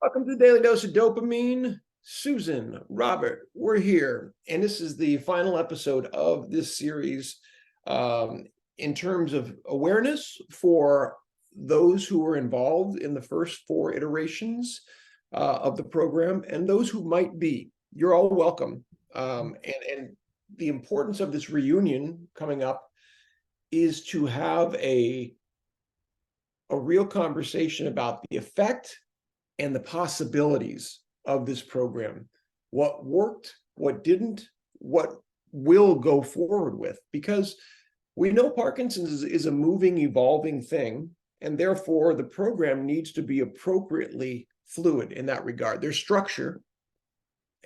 Welcome to the Daily Dose of Dopamine. Susan, Robert, we're here. And this is the final episode of this series in terms of awareness for those who were involved in the first 4 iterations of the program and those who might be. You're all welcome. And the importance of this reunion coming up is to have a real conversation about the effect and the possibilities of this program. What worked, what didn't, what will go forward with, because we know Parkinson's is a moving, evolving thing, and therefore the program needs to be appropriately fluid in that regard. There's structure,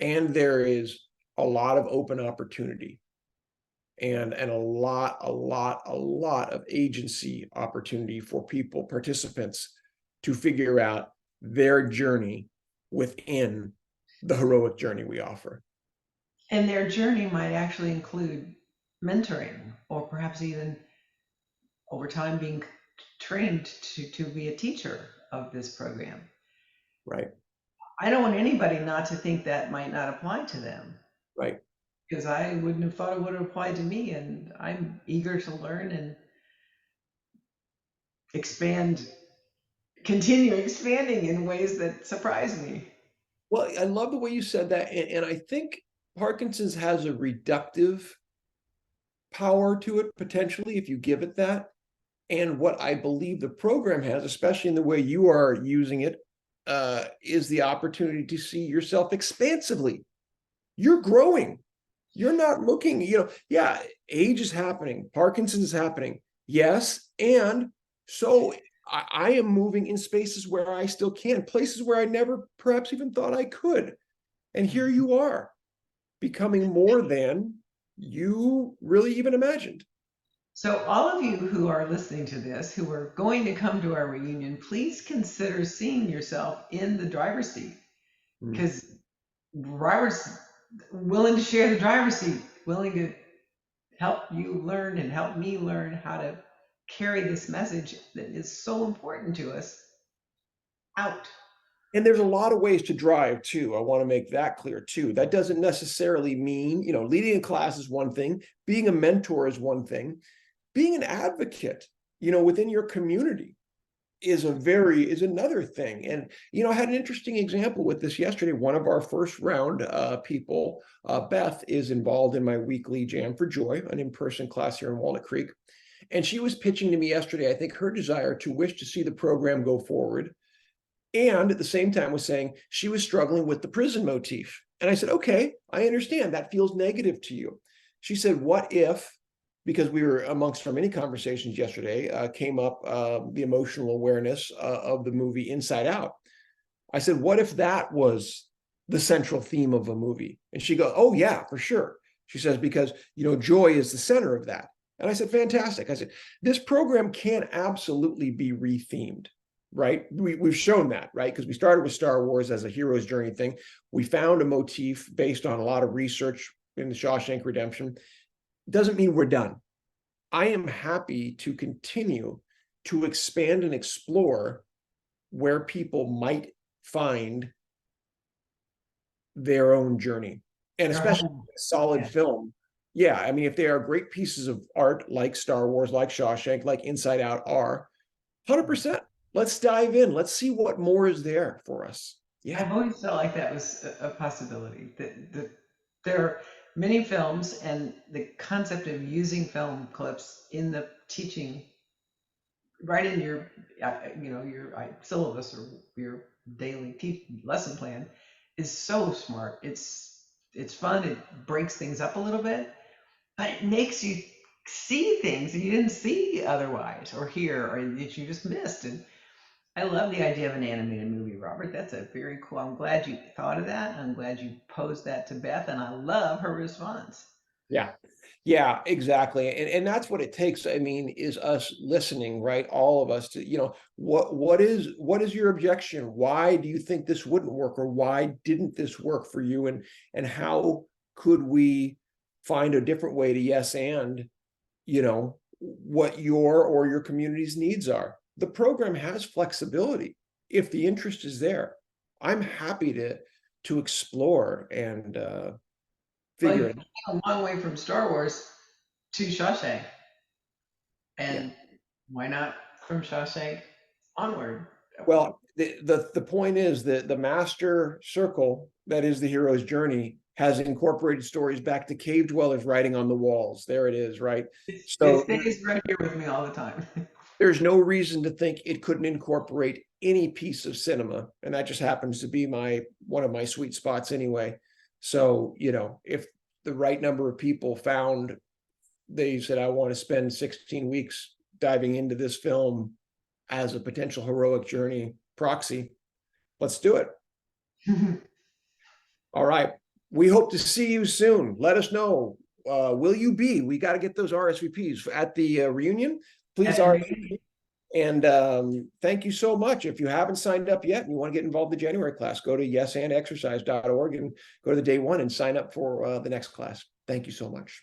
and there is a lot of open opportunity, and a lot of agency opportunity for people, participants, to figure out their journey within the heroic journey we offer. And their journey might actually include mentoring or perhaps even over time being trained to be a teacher of this program. Right. I don't want anybody not to think that might not apply to them Right. because I wouldn't have thought it would have applied to me. And I'm eager to learn and expand, continue expanding in ways that surprise me. Well, I love the way you said that. And I think Parkinson's has a reductive power to it, potentially, if you give it that. And what I believe the program has, especially in the way you are using it, is the opportunity to see yourself expansively. You're growing. You're not looking, yeah, age is happening. Parkinson's is happening. Yes. And so I am moving in spaces where I still can, places where I never perhaps even thought I could. And here you are, becoming more than you really even imagined. So, all of you who are listening to this, who are going to come to our reunion, please consider seeing yourself in the driver's seat Mm. because Robert's willing to share the driver's seat, willing to help you learn and help me learn how to carry this message that is so important to us out. And there's a lot of ways to drive too. I want to make that clear too. That doesn't necessarily mean, leading a class is one thing, being a mentor is one thing, being an advocate, within your community is another thing. And I had an interesting example with this yesterday. One of our first round people, Beth, is involved in my weekly Jam for Joy, an in-person class here in Walnut Creek. And she was pitching to me yesterday, I think, her desire to wish to see the program go forward, and at the same time was saying she was struggling with the prison motif. And I said, okay, I understand that feels negative to you. She said, what if, because we were amongst our many conversations yesterday, came up the emotional awareness of the movie Inside Out. I said, what if that was the central theme of a movie? And she goes, oh yeah, for sure. She says, because, joy is the center of that. And I said, fantastic. I said, this program can absolutely be rethemed, right? We've shown that, right? Because we started with Star Wars as a hero's journey thing. We found a motif based on a lot of research in the Shawshank Redemption. Doesn't mean we're done. I am happy to continue to expand and explore where people might find their own journey, and Their especially home. a solid Yeah. film. Yeah, I mean, if they are great pieces of art like Star Wars, like Shawshank, like Inside Out are, 100%. Let's dive in. Let's see what more is there for us. Yeah. I've always felt like that was a possibility. There are many films, and the concept of using film clips in the teaching, right in your, your syllabus or your daily lesson plan, is so smart. It's fun. It breaks things up a little bit, but it makes you see things that you didn't see otherwise, or hear, or that you just missed. And I love the idea of an animated movie, Robert. That's a very cool. I'm glad you thought of that. I'm glad you posed that to Beth, and I love her response. Yeah. Yeah, exactly. And that's what it takes. I mean, is us listening, right? All of us to, what is your objection? Why do you think this wouldn't work? Or why didn't this work for you? And how could we find a different way to yes and, what your community's needs are? The program has flexibility if the interest is there. I'm happy to explore and Well, figure you've it out. come a long way from Star Wars to Shawshank, Yeah. and why not from Shawshank onward? Well, the point is that the master circle that is the hero's journey has incorporated stories back to cave dwellers writing on the walls. There it is, right? It So stays right here with me all the time. there's no reason to think it couldn't incorporate any piece of cinema, and that just happens to be one of my sweet spots anyway. So, if the right number of people found, they said, I want to spend 16 weeks diving into this film as a potential heroic journey proxy, let's do it. All right. We hope to see you soon. Let us know. Will you be? We got to get those RSVPs at the reunion. Please And RSVP. And thank you so much. If you haven't signed up yet and you want to get involved in the January class, go to yesandexercise.org and go to the day one and sign up for the next class. Thank you so much.